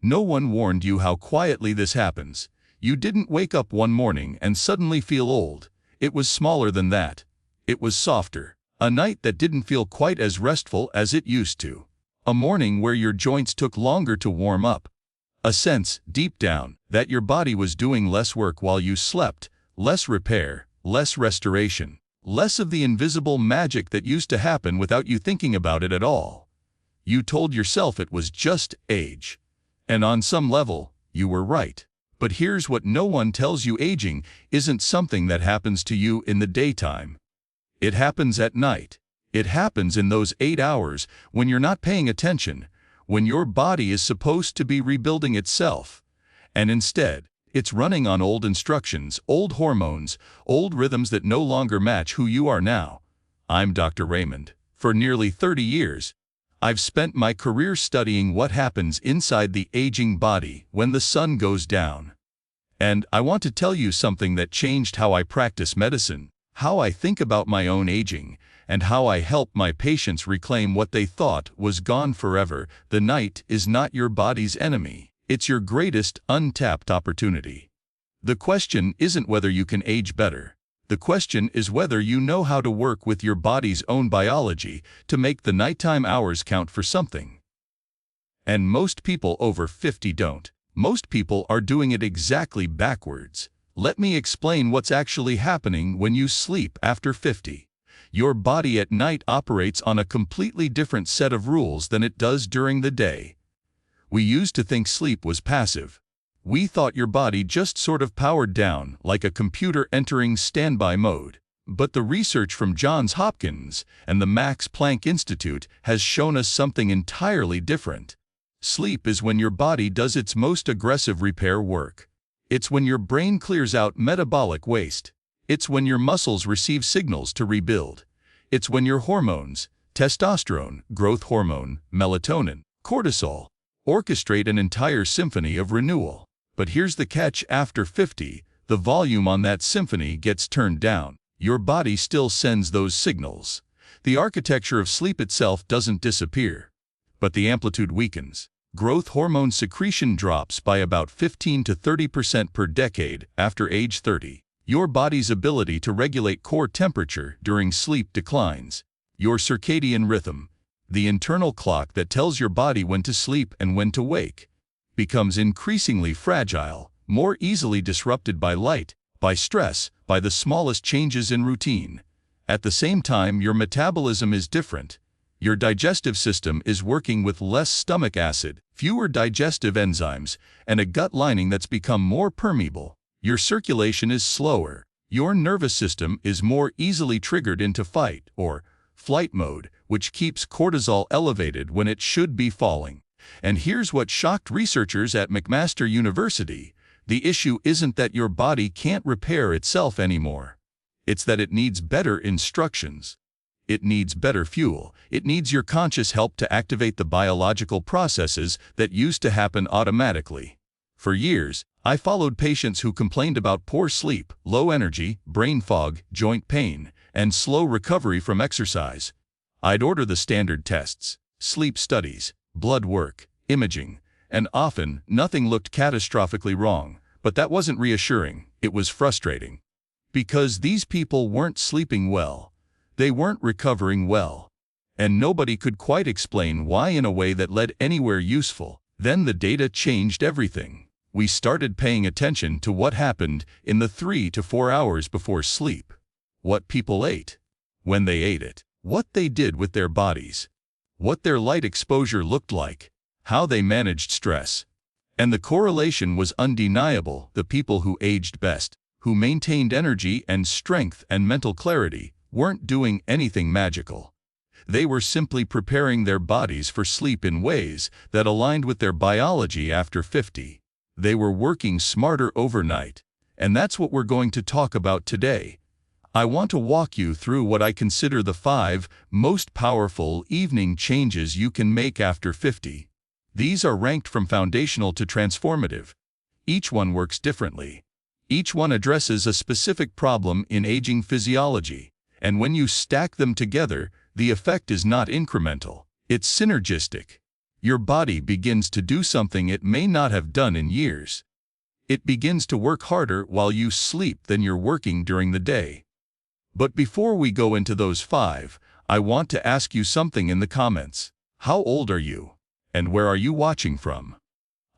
No one warned you how quietly this happens. You didn't wake up one morning and suddenly feel old. It was smaller than that. It was softer. A night that didn't feel quite as restful as it used to. A morning where your joints took longer to warm up. A sense, deep down, that your body was doing less work while you slept, less repair, less restoration, less of the invisible magic that used to happen without you thinking about it at all. You told yourself it was just age. And on some level, you were right. But here's what no one tells you: aging isn't something that happens to you in the daytime. It happens at night. It happens in those 8 hours when you're not paying attention, when your body is supposed to be rebuilding itself. And instead, it's running on old instructions, old hormones, old rhythms that no longer match who you are now. I'm Dr. Raymond. For nearly 30 years, I've spent my career studying what happens inside the aging body when the sun goes down. And I want to tell you something that changed how I practice medicine, how I think about my own aging, and how I help my patients reclaim what they thought was gone forever. The night is not your body's enemy. It's your greatest untapped opportunity. The question isn't whether you can age better. The question is whether you know how to work with your body's own biology to make the nighttime hours count for something. And most people over 50 don't. Most people are doing it exactly backwards. Let me explain what's actually happening when you sleep after 50. Your body at night operates on a completely different set of rules than it does during the day. We used to think sleep was passive. We thought your body just sort of powered down, like a computer entering standby mode. But the research from Johns Hopkins and the Max Planck Institute has shown us something entirely different. Sleep is when your body does its most aggressive repair work. It's when your brain clears out metabolic waste. It's when your muscles receive signals to rebuild. It's when your hormones, testosterone, growth hormone, melatonin, cortisol, orchestrate an entire symphony of renewal. But here's the catch: after 50, the volume on that symphony gets turned down. Your body still sends those signals. The architecture of sleep itself doesn't disappear, but the amplitude weakens. Growth hormone secretion drops by about 15 to 30% per decade after age 30. Your body's ability to regulate core temperature during sleep declines. Your circadian rhythm, the internal clock that tells your body when to sleep and when to wake, becomes increasingly fragile, more easily disrupted by light, by stress, by the smallest changes in routine. At the same time, your metabolism is different. Your digestive system is working with less stomach acid, fewer digestive enzymes, and a gut lining that's become more permeable. Your circulation is slower. Your nervous system is more easily triggered into fight or flight mode, which keeps cortisol elevated when it should be falling. And here's what shocked researchers at McMaster University: the issue isn't that your body can't repair itself anymore. It's that it needs better instructions. It needs better fuel. It needs your conscious help to activate the biological processes that used to happen automatically. For years, I followed patients who complained about poor sleep, low energy, brain fog, joint pain, and slow recovery from exercise. I'd order the standard tests, sleep studies, blood work, imaging, and often nothing looked catastrophically wrong. But that wasn't reassuring. It was frustrating. Because these people weren't sleeping well. They weren't recovering well. And nobody could quite explain why in a way that led anywhere useful. Then the data changed everything. We started paying attention to what happened in the 3 to 4 hours before sleep. What people ate, when they ate it, what they did with their bodies, what their light exposure looked like, how they managed stress. And the correlation was undeniable. The people who aged best, who maintained energy and strength and mental clarity, weren't doing anything magical. They were simply preparing their bodies for sleep in ways that aligned with their biology after 50. They were working smarter overnight. And that's what we're going to talk about today. I want to walk you through what I consider the 5 most powerful evening changes you can make after 50. These are ranked from foundational to transformative. Each one works differently. Each one addresses a specific problem in aging physiology. And when you stack them together, the effect is not incremental. It's synergistic. your body begins to do something it may not have done in years. It begins to work harder while you sleep than you're working during the day. But before we go into those 5, I want to ask you something in the comments. How old are you? And where are you watching from?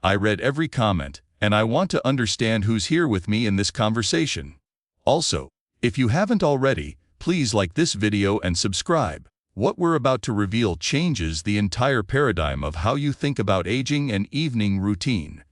I read every comment, and I want to understand who's here with me in this conversation. Also, if you haven't already, please like this video and subscribe. What we're about to reveal changes the entire paradigm of how you think about aging and evening routine.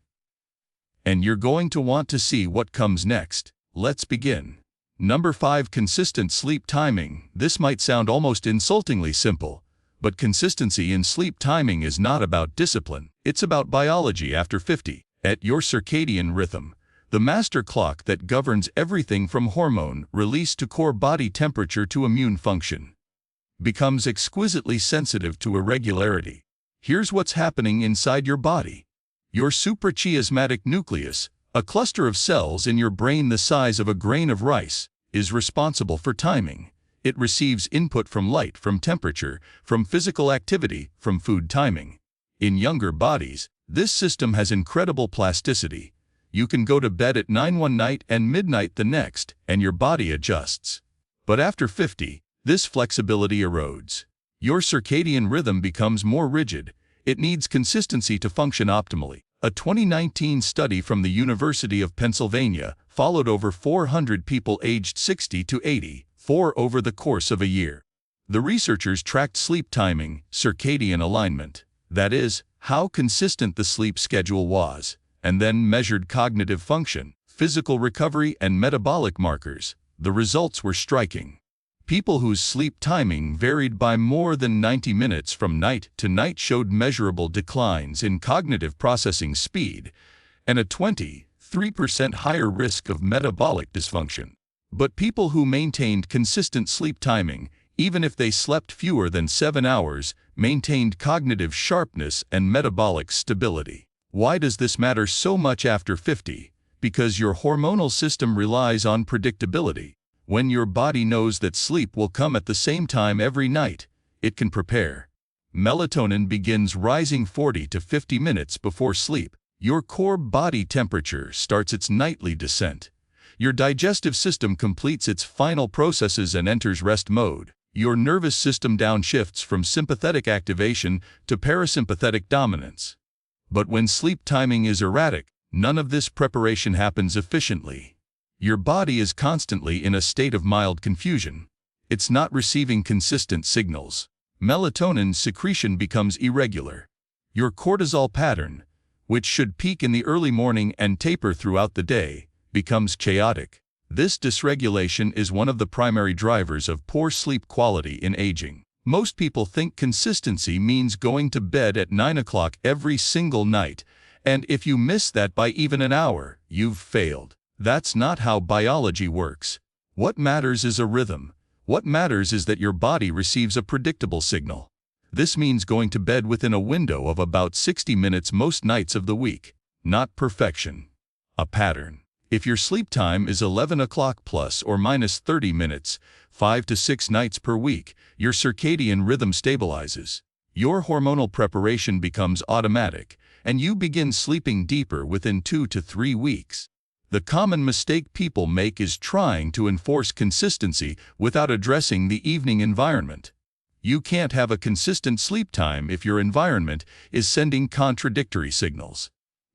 And you're going to want to see what comes next. Let's begin. Number 5. Consistent sleep timing. This might sound almost insultingly simple, but consistency in sleep timing is not about discipline. It's about biology after 50. At your circadian rhythm, the master clock that governs everything from hormone release to core body temperature to immune function, becomes exquisitely sensitive to irregularity. Here's what's happening inside your body. Your suprachiasmatic nucleus, a cluster of cells in your brain the size of a grain of rice, is responsible for timing. It receives input from light, from temperature, from physical activity, from food timing. In younger bodies, this system has incredible plasticity. You can go to bed at 9 one night and midnight the next, and your body adjusts. But after 50, this flexibility erodes. Your circadian rhythm becomes more rigid. It needs consistency to function optimally. A 2019 study from the University of Pennsylvania followed over 400 people aged 60 to 84 over the course of a year. The researchers tracked sleep timing, circadian alignment, that is, how consistent the sleep schedule was, and then measured cognitive function, physical recovery, and metabolic markers. The results were striking. People whose sleep timing varied by more than 90 minutes from night to night showed measurable declines in cognitive processing speed and a 23% higher risk of metabolic dysfunction. But people who maintained consistent sleep timing, even if they slept fewer than 7 hours, maintained cognitive sharpness and metabolic stability. Why does this matter so much after 50? Because your hormonal system relies on predictability. When your body knows that sleep will come at the same time every night, it can prepare. Melatonin begins rising 40 to 50 minutes before sleep. Your core body temperature starts its nightly descent. Your digestive system completes its final processes and enters rest mode. Your nervous system downshifts from sympathetic activation to parasympathetic dominance. But when sleep timing is erratic, none of this preparation happens efficiently. Your body is constantly in a state of mild confusion. It's not receiving consistent signals. Melatonin secretion becomes irregular. Your cortisol pattern, which should peak in the early morning and taper throughout the day, becomes chaotic. This dysregulation is one of the primary drivers of poor sleep quality in aging. Most people think consistency means going to bed at 9 o'clock every single night, and if you miss that by even an hour, you've failed. That's not how biology works. What matters is a rhythm. What matters is that your body receives a predictable signal. This means going to bed within a window of about 60 minutes most nights of the week. Not perfection. A pattern. If your sleep time is 11 o'clock plus or minus 30 minutes, 5 to 6 nights per week, your circadian rhythm stabilizes. Your hormonal preparation becomes automatic, and you begin sleeping deeper within 2 to 3 weeks. The common mistake people make is trying to enforce consistency without addressing the evening environment. You can't have a consistent sleep time if your environment is sending contradictory signals.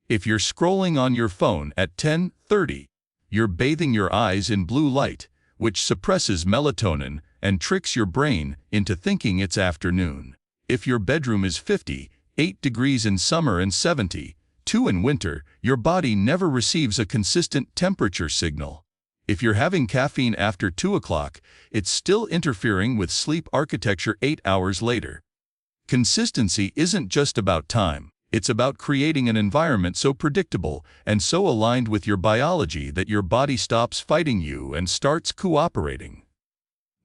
If you're scrolling on your phone at 10:30, you're bathing your eyes in blue light, which suppresses melatonin and tricks your brain into thinking it's afternoon. If your bedroom is 58 degrees in summer and 72 in winter, your body never receives a consistent temperature signal. If you're having caffeine after 2 o'clock, it's still interfering with sleep architecture 8 hours later. Consistency isn't just about time. It's about creating an environment so predictable and so aligned with your biology that your body stops fighting you and starts cooperating.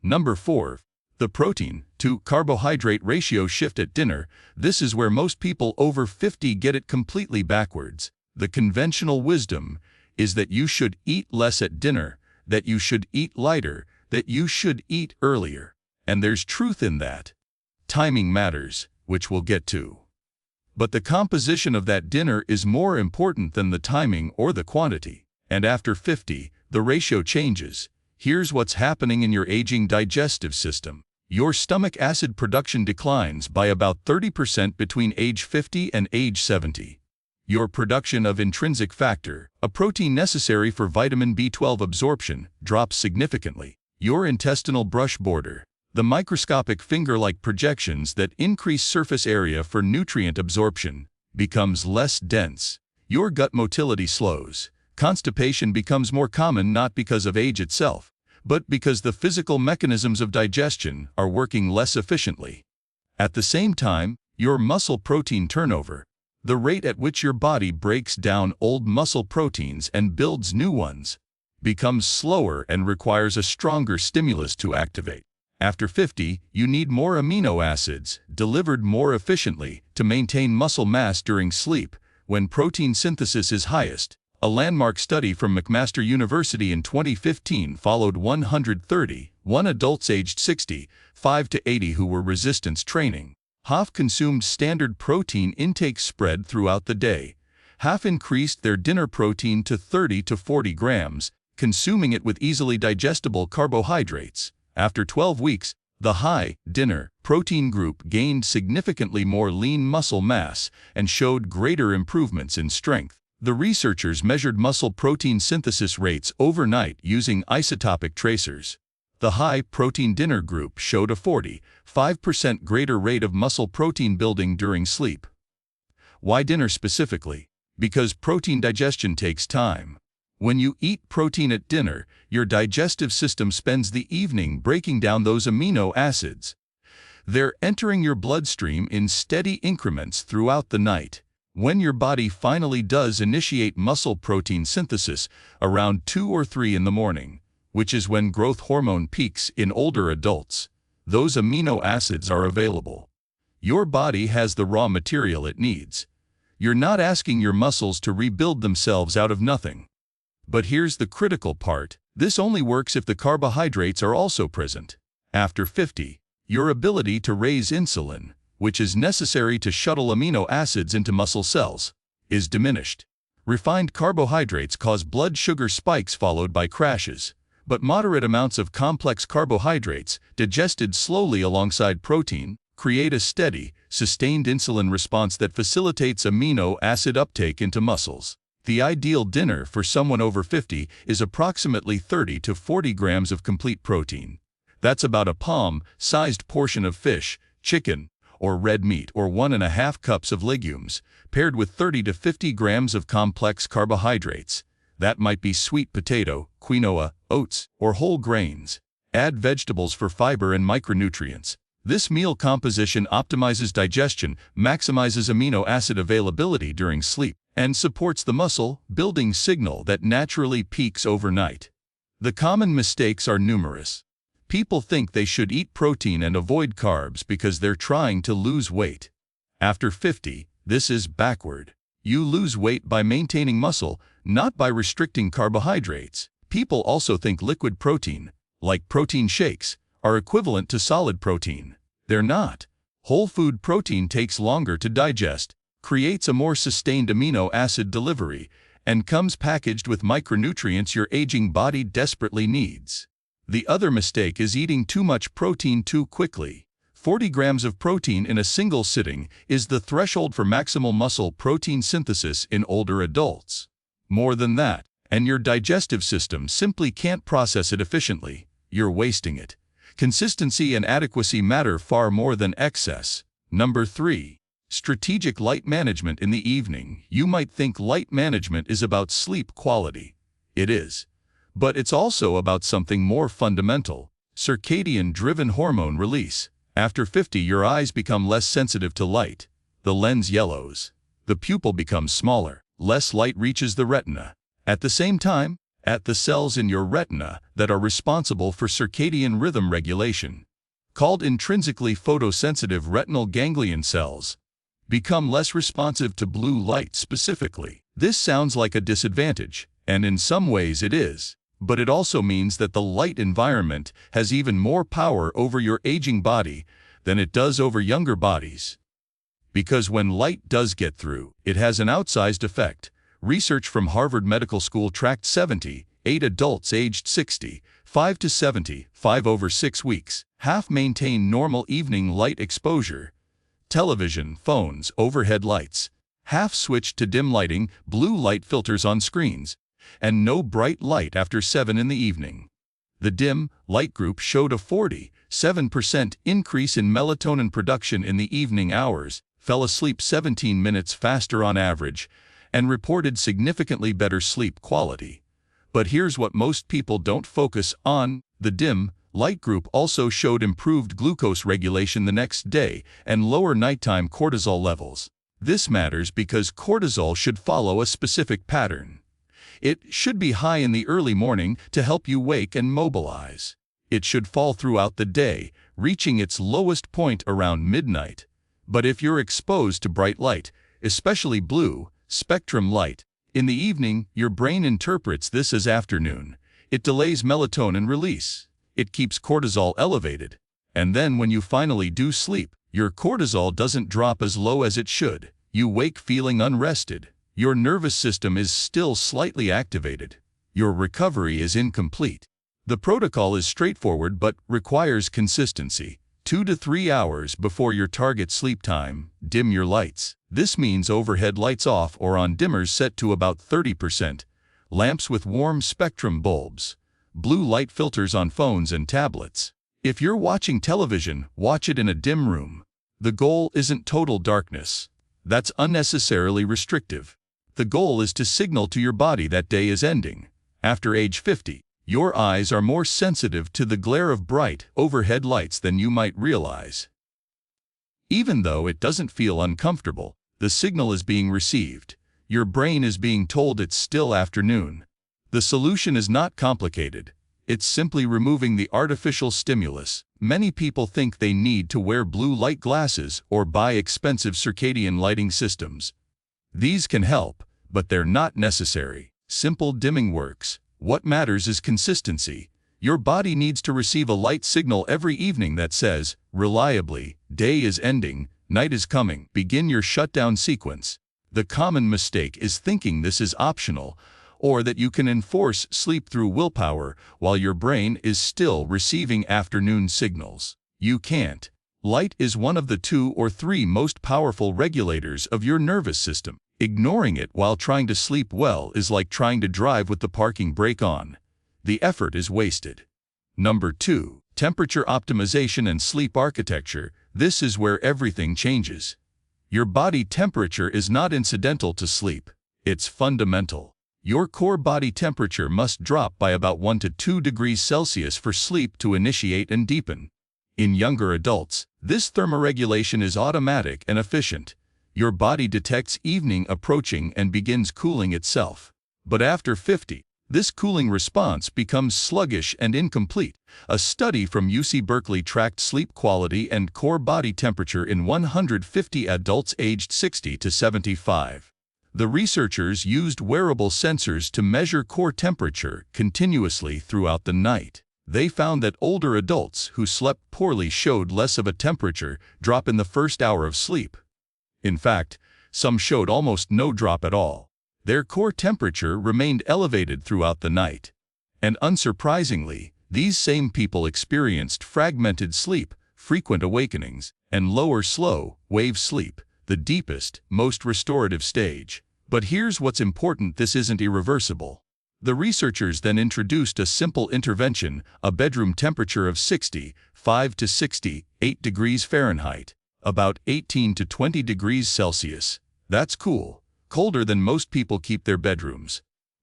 Number 4. The protein-to-carbohydrate ratio shift at dinner. This is where most people over 50 get it completely backwards. The conventional wisdom is that you should eat less at dinner, that you should eat lighter, that you should eat earlier. And there's truth in that. Timing matters, which we'll get to. But the composition of that dinner is more important than the timing or the quantity. And after 50, the ratio changes. Here's what's happening in your aging digestive system. Your stomach acid production declines by about 30% between age 50 and age 70. Your production of intrinsic factor, a protein necessary for vitamin B12 absorption, drops significantly. Your intestinal brush border, the microscopic finger-like projections that increase surface area for nutrient absorption, becomes less dense. Your gut motility slows. Constipation becomes more common not because of age itself, but because the physical mechanisms of digestion are working less efficiently. At the same time, your muscle protein turnover, the rate at which your body breaks down old muscle proteins and builds new ones, becomes slower and requires a stronger stimulus to activate. After 50, you need more amino acids, delivered more efficiently, to maintain muscle mass during sleep, when protein synthesis is highest. A landmark study from McMaster University in 2015 followed 131 adults aged 65 to 80 who were resistance training. Half consumed standard protein intake spread throughout the day. Half increased their dinner protein to 30 to 40 grams, consuming it with easily digestible carbohydrates. After 12 weeks, the high dinner protein group gained significantly more lean muscle mass and showed greater improvements in strength. The researchers measured muscle protein synthesis rates overnight using isotopic tracers. The high protein dinner group showed a 45% greater rate of muscle protein building during sleep. Why dinner specifically? Because protein digestion takes time. When you eat protein at dinner, your digestive system spends the evening breaking down those amino acids. They're entering your bloodstream in steady increments throughout the night. When your body finally does initiate muscle protein synthesis around 2 or 3 in the morning, which is when growth hormone peaks in older adults, those amino acids are available. Your body has the raw material it needs. You're not asking your muscles to rebuild themselves out of nothing. But here's the critical part. This only works if the carbohydrates are also present. After 50, your ability to raise insulin, which is necessary to shuttle amino acids into muscle cells, is diminished. Refined carbohydrates cause blood sugar spikes followed by crashes, but moderate amounts of complex carbohydrates, digested slowly alongside protein, create a steady, sustained insulin response that facilitates amino acid uptake into muscles. The ideal dinner for someone over 50 is approximately 30 to 40 grams of complete protein. That's about a palm-sized portion of fish, chicken, or red meat, or 1.5 cups of legumes, paired with 30 to 50 grams of complex carbohydrates. That might be sweet potato, quinoa, oats, or whole grains. Add vegetables for fiber and micronutrients. This meal composition optimizes digestion, maximizes amino acid availability during sleep, and supports the muscle-building signal that naturally peaks overnight. The common mistakes are numerous. People think they should eat protein and avoid carbs because they're trying to lose weight. After 50, this is backward. You lose weight by maintaining muscle, not by restricting carbohydrates. People also think liquid protein, like protein shakes, are equivalent to solid protein. They're not. Whole food protein takes longer to digest, creates a more sustained amino acid delivery, and comes packaged with micronutrients your aging body desperately needs. The other mistake is eating too much protein too quickly. 40 grams of protein in a single sitting is the threshold for maximal muscle protein synthesis in older adults. More than that, and your digestive system simply can't process it efficiently. You're wasting it. Consistency and adequacy matter far more than excess. Number 3. Strategic light management in the evening. You might think light management is about sleep quality. It is. But it's also about something more fundamental: circadian-driven hormone release. After 50, your eyes become less sensitive to light. The lens yellows. The pupil becomes smaller. Less light reaches the retina. At the same time, the cells in your retina that are responsible for circadian rhythm regulation, called intrinsically photosensitive retinal ganglion cells, become less responsive to blue light specifically. This sounds like a disadvantage, and in some ways it is. But it also means that the light environment has even more power over your aging body than it does over younger bodies. Because when light does get through, it has an outsized effect. Research from Harvard Medical School tracked 78 adults aged 65 to 75 over 6 weeks. Half maintained normal evening light exposure, television, phones, overhead lights. Half switched to dim lighting, blue light filters on screens, and no bright light after 7 in the evening. The dim light group showed a 47% increase in melatonin production in the evening hours, fell asleep 17 minutes faster on average, and reported significantly better sleep quality. But here's what most people don't focus on: the dim light group also showed improved glucose regulation the next day and lower nighttime cortisol levels. This matters because cortisol should follow a specific pattern. It should be high in the early morning to help you wake and mobilize. It should fall throughout the day, reaching its lowest point around midnight. But if you're exposed to bright light, especially blue spectrum light, in the evening, your brain interprets this as afternoon. It delays melatonin release. It keeps cortisol elevated. And then when you finally do sleep, your cortisol doesn't drop as low as it should. You wake feeling unrested. Your nervous system is still slightly activated. Your recovery is incomplete. The protocol is straightforward but requires consistency. 2 to 3 hours before your target sleep time, dim your lights. This means overhead lights off or on dimmers set to about 30%, lamps with warm spectrum bulbs, blue light filters on phones and tablets. If you're watching television, watch it in a dim room. The goal isn't total darkness. That's unnecessarily restrictive. The goal is to signal to your body that day is ending. After age 50, your eyes are more sensitive to the glare of bright overhead lights than you might realize. Even though it doesn't feel uncomfortable, the signal is being received. Your brain is being told it's still afternoon. The solution is not complicated. It's simply removing the artificial stimulus. Many people think they need to wear blue light glasses or buy expensive circadian lighting systems. These can help, but they're not necessary. Simple dimming works. What matters is consistency. Your body needs to receive a light signal every evening that says, reliably, day is ending, night is coming. Begin your shutdown sequence. The common mistake is thinking this is optional, or that you can enforce sleep through willpower while your brain is still receiving afternoon signals. You can't. Light is one of the 2 or 3 most powerful regulators of your nervous system. Ignoring it while trying to sleep well is like trying to drive with the parking brake on. The effort is wasted. Number 2. Temperature optimization and sleep architecture. This is where everything changes. Your body temperature is not incidental to sleep. It's fundamental. Your core body temperature must drop by about 1 to 2 degrees Celsius for sleep to initiate and deepen. In younger adults, this thermoregulation is automatic and efficient. Your body detects evening approaching and begins cooling itself. But after 50, this cooling response becomes sluggish and incomplete. A study from UC Berkeley tracked sleep quality and core body temperature in 150 adults aged 60 to 75. The researchers used wearable sensors to measure core temperature continuously throughout the night. They found that older adults who slept poorly showed less of a temperature drop in the first hour of sleep. In fact, some showed almost no drop at all. Their core temperature remained elevated throughout the night. And unsurprisingly, these same people experienced fragmented sleep, frequent awakenings, and lower slow-wave sleep, the deepest, most restorative stage. But here's what's important: this isn't irreversible. The researchers then introduced a simple intervention, a bedroom temperature of 65 to 68 degrees Fahrenheit, about 18 to 20 degrees Celsius. That's cool. Colder than most people keep their bedrooms.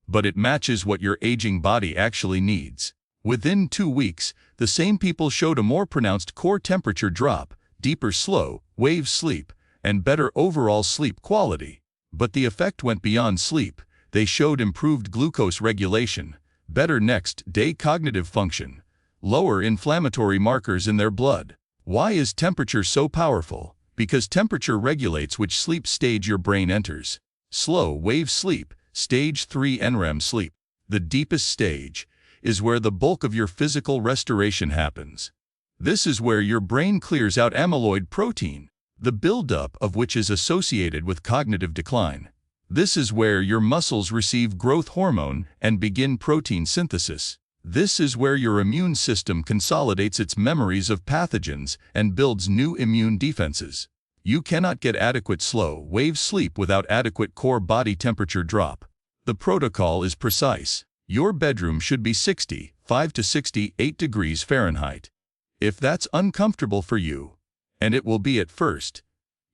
But it matches what your aging body actually needs. Within 2 weeks, the same people showed a more pronounced core temperature drop, deeper slow-wave sleep, and better overall sleep quality. But the effect went beyond sleep. They showed improved glucose regulation, better next-day cognitive function, lower inflammatory markers in their blood. Why is temperature so powerful? Because temperature regulates which sleep stage your brain enters. Slow-wave sleep, stage 3 NREM sleep, the deepest stage, is where the bulk of your physical restoration happens. This is where your brain clears out amyloid protein, the buildup of which is associated with cognitive decline. This is where your muscles receive growth hormone and begin protein synthesis. This is where your immune system consolidates its memories of pathogens and builds new immune defenses. You cannot get adequate slow-wave sleep without adequate core body temperature drop. The protocol is precise. Your bedroom should be 65 to 68 degrees Fahrenheit. If that's uncomfortable for you, and it will be at first,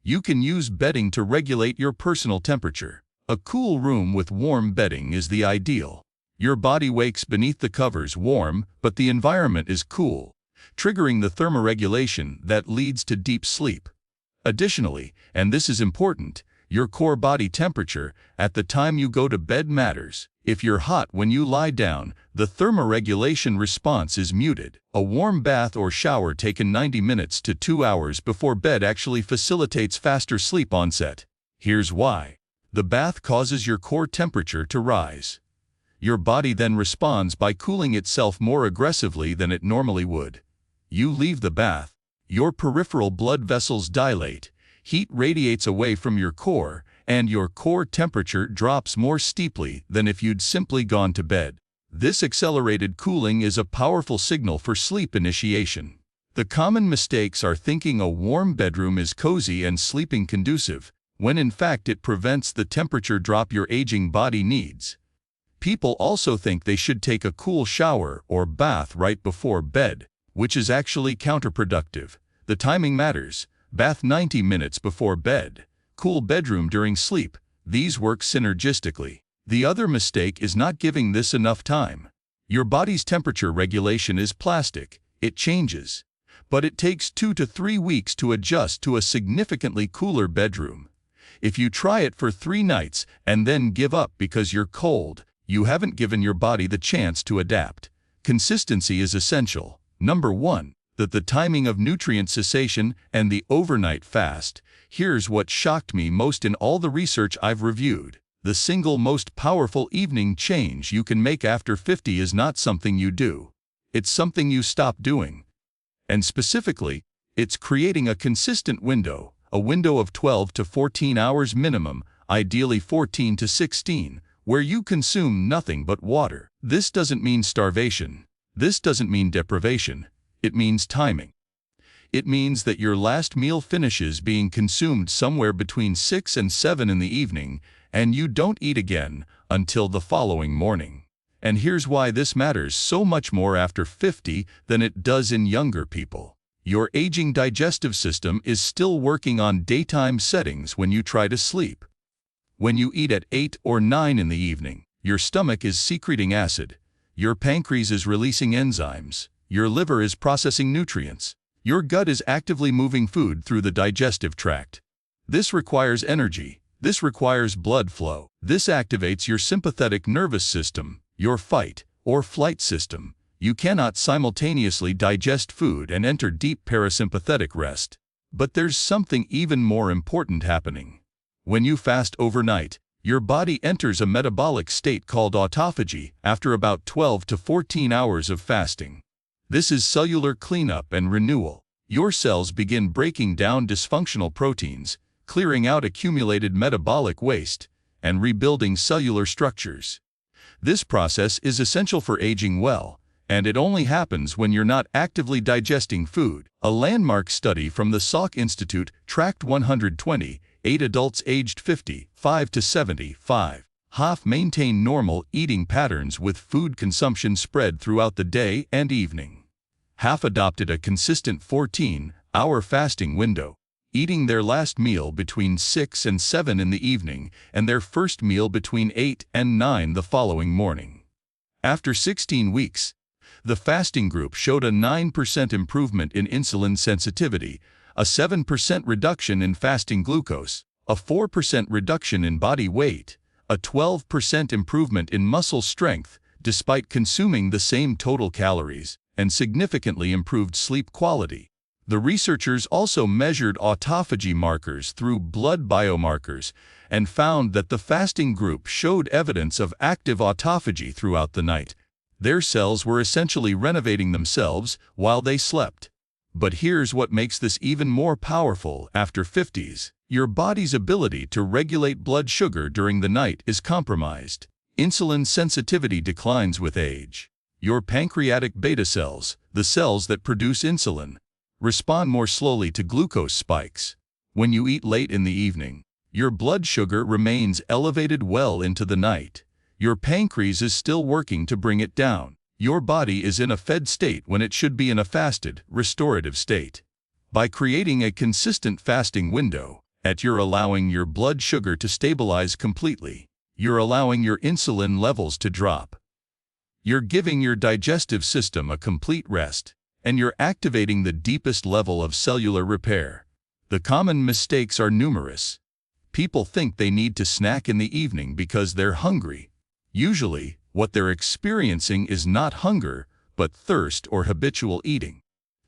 you can use bedding to regulate your personal temperature. A cool room with warm bedding is the ideal. Your body wakes beneath the covers warm, but the environment is cool, triggering the thermoregulation that leads to deep sleep. Additionally, and this is important, your core body temperature at the time you go to bed matters. If you're hot when you lie down, the thermoregulation response is muted. A warm bath or shower taken 90 minutes to 2 hours before bed actually facilitates faster sleep onset. Here's why. The bath causes your core temperature to rise. Your body then responds by cooling itself more aggressively than it normally would. You leave the bath, your peripheral blood vessels dilate, heat radiates away from your core, and your core temperature drops more steeply than if you'd simply gone to bed. This accelerated cooling is a powerful signal for sleep initiation. The common mistakes are thinking a warm bedroom is cozy and sleeping conducive, when in fact it prevents the temperature drop your aging body needs. People also think they should take a cool shower or bath right before bed, which is actually counterproductive. The timing matters. Bath 90 minutes before bed. Cool bedroom during sleep. These work synergistically. The other mistake is not giving this enough time. Your body's temperature regulation is plastic. It changes. But it takes 2 to 3 weeks to adjust to a significantly cooler bedroom. If you try it for 3 nights and then give up because you're cold, you haven't given your body the chance to adapt. Consistency is essential. Number 1. The timing of nutrient cessation and the overnight fast. Here's what shocked me most in all the research I've reviewed. The single most powerful evening change you can make after 50 is not something you do. It's something you stop doing. And specifically, it's creating a consistent window, a window of 12 to 14 hours minimum, ideally 14 to 16, where you consume nothing but water. This doesn't mean starvation. This doesn't mean deprivation. It means timing. It means that your last meal finishes being consumed somewhere between 6 and 7 in the evening, and you don't eat again until the following morning. And here's why this matters so much more after 50 than it does in younger people. Your aging digestive system is still working on daytime settings when you try to sleep. When you eat at 8 or 9 in the evening, your stomach is secreting acid, your pancreas is releasing enzymes, your liver is processing nutrients, your gut is actively moving food through the digestive tract. This requires energy, this requires blood flow, this activates your sympathetic nervous system, your fight or flight system. You cannot simultaneously digest food and enter deep parasympathetic rest. But there's something even more important happening. When you fast overnight, your body enters a metabolic state called autophagy after about 12 to 14 hours of fasting. This is cellular cleanup and renewal. Your cells begin breaking down dysfunctional proteins, clearing out accumulated metabolic waste, and rebuilding cellular structures. This process is essential for aging well, and it only happens when you're not actively digesting food. A landmark study from the Salk Institute tracked 128 adults aged 55 to 75. Half maintained normal eating patterns with food consumption spread throughout the day and evening. Half adopted a consistent 14-hour fasting window, eating their last meal between 6 and 7 in the evening and their first meal between 8 and 9 the following morning. After 16 weeks, the fasting group showed a 9% improvement in insulin sensitivity, a 7% reduction in fasting glucose, a 4% reduction in body weight, a 12% improvement in muscle strength despite consuming the same total calories, and significantly improved sleep quality. The researchers also measured autophagy markers through blood biomarkers and found that the fasting group showed evidence of active autophagy throughout the night. Their cells were essentially renovating themselves while they slept. But here's what makes this even more powerful after 50s. Your body's ability to regulate blood sugar during the night is compromised. Insulin sensitivity declines with age. Your pancreatic beta cells, the cells that produce insulin, respond more slowly to glucose spikes. When you eat late in the evening, your blood sugar remains elevated well into the night. Your pancreas is still working to bring it down. Your body is in a fed state when it should be in a fasted, restorative state. By creating a consistent fasting window, you're allowing your blood sugar to stabilize completely. You're allowing your insulin levels to drop. You're giving your digestive system a complete rest, and you're activating the deepest level of cellular repair. The common mistakes are numerous. People think they need to snack in the evening because they're hungry. Usually, what they're experiencing is not hunger, but thirst or habitual eating.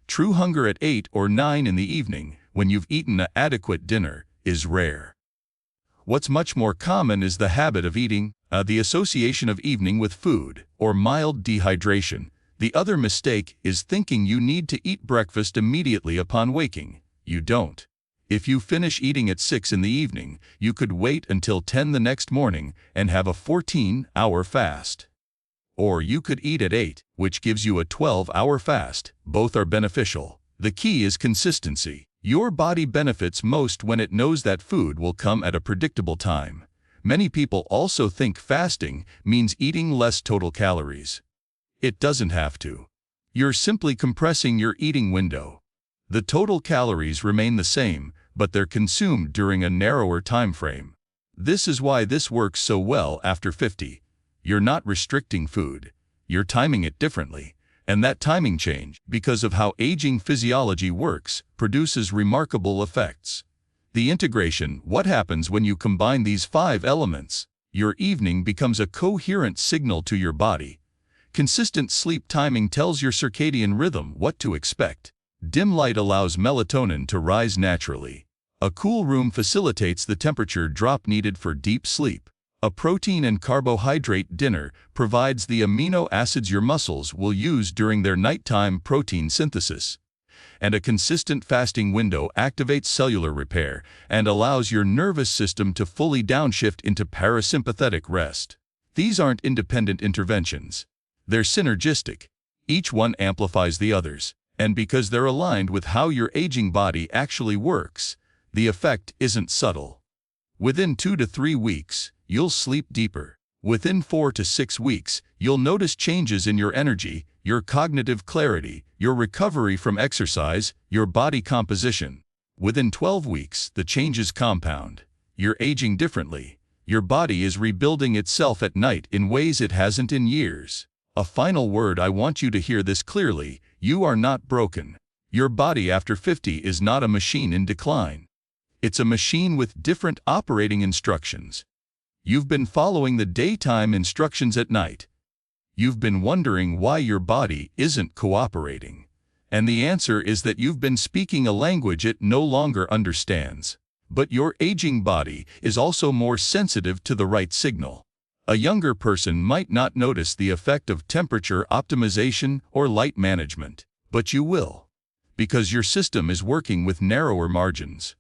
True hunger at 8 or 9 in the evening, when you've eaten an adequate dinner, is rare. What's much more common is the habit of eating, the association of evening with food, or mild dehydration. The other mistake is thinking you need to eat breakfast immediately upon waking. You don't. If you finish eating at 6 in the evening, you could wait until 10 the next morning and have a 14-hour fast. Or you could eat at 8, which gives you a 12-hour fast. Both are beneficial. The key is consistency. Your body benefits most when it knows that food will come at a predictable time. Many people also think fasting means eating less total calories. It doesn't have to. You're simply compressing your eating window. The total calories remain the same, but they're consumed during a narrower time frame. This is why this works so well after 50. You're not restricting food. You're timing it differently. And that timing change, because of how aging physiology works, produces remarkable effects. The integration, what happens when you combine these 5 elements? Your evening becomes a coherent signal to your body. Consistent sleep timing tells your circadian rhythm what to expect. Dim light allows melatonin to rise naturally. A cool room facilitates the temperature drop needed for deep sleep. A protein and carbohydrate dinner provides the amino acids your muscles will use during their nighttime protein synthesis. And a consistent fasting window activates cellular repair and allows your nervous system to fully downshift into parasympathetic rest. These aren't independent interventions. They're synergistic. Each one amplifies the others. And because they're aligned with how your aging body actually works, the effect isn't subtle. Within 2 to 3 weeks, you'll sleep deeper. Within 4 to 6 weeks, you'll notice changes in your energy, your cognitive clarity, your recovery from exercise, your body composition. Within 12 weeks, the changes compound. You're aging differently. Your body is rebuilding itself at night in ways it hasn't in years. A final word, I want you to hear this clearly: you are not broken. Your body after 50 is not a machine in decline. It's a machine with different operating instructions. You've been following the daytime instructions at night. You've been wondering why your body isn't cooperating. And the answer is that you've been speaking a language it no longer understands. But your aging body is also more sensitive to the right signal. A younger person might not notice the effect of temperature optimization or light management, but you will, because your system is working with narrower margins,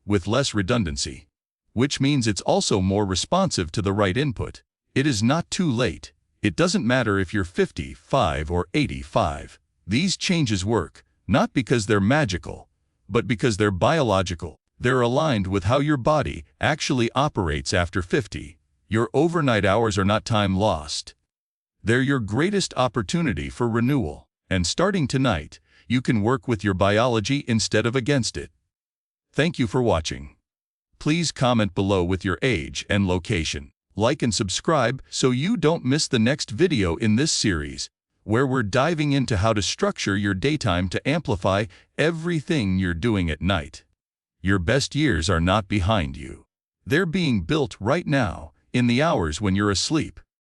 with less redundancy, which means it's also more responsive to the right input. It is not too late. It doesn't matter if you're 55 or 85. These changes work, not because they're magical, but because they're biological. They're aligned with how your body actually operates after 50. Your overnight hours are not time lost. They're your greatest opportunity for renewal. And starting tonight, you can work with your biology instead of against it. Thank you for watching. Please comment below with your age and location. Like and subscribe so you don't miss the next video in this series, where we're diving into how to structure your daytime to amplify everything you're doing at night. Your best years are not behind you. They're being built right now, in the hours when you're asleep.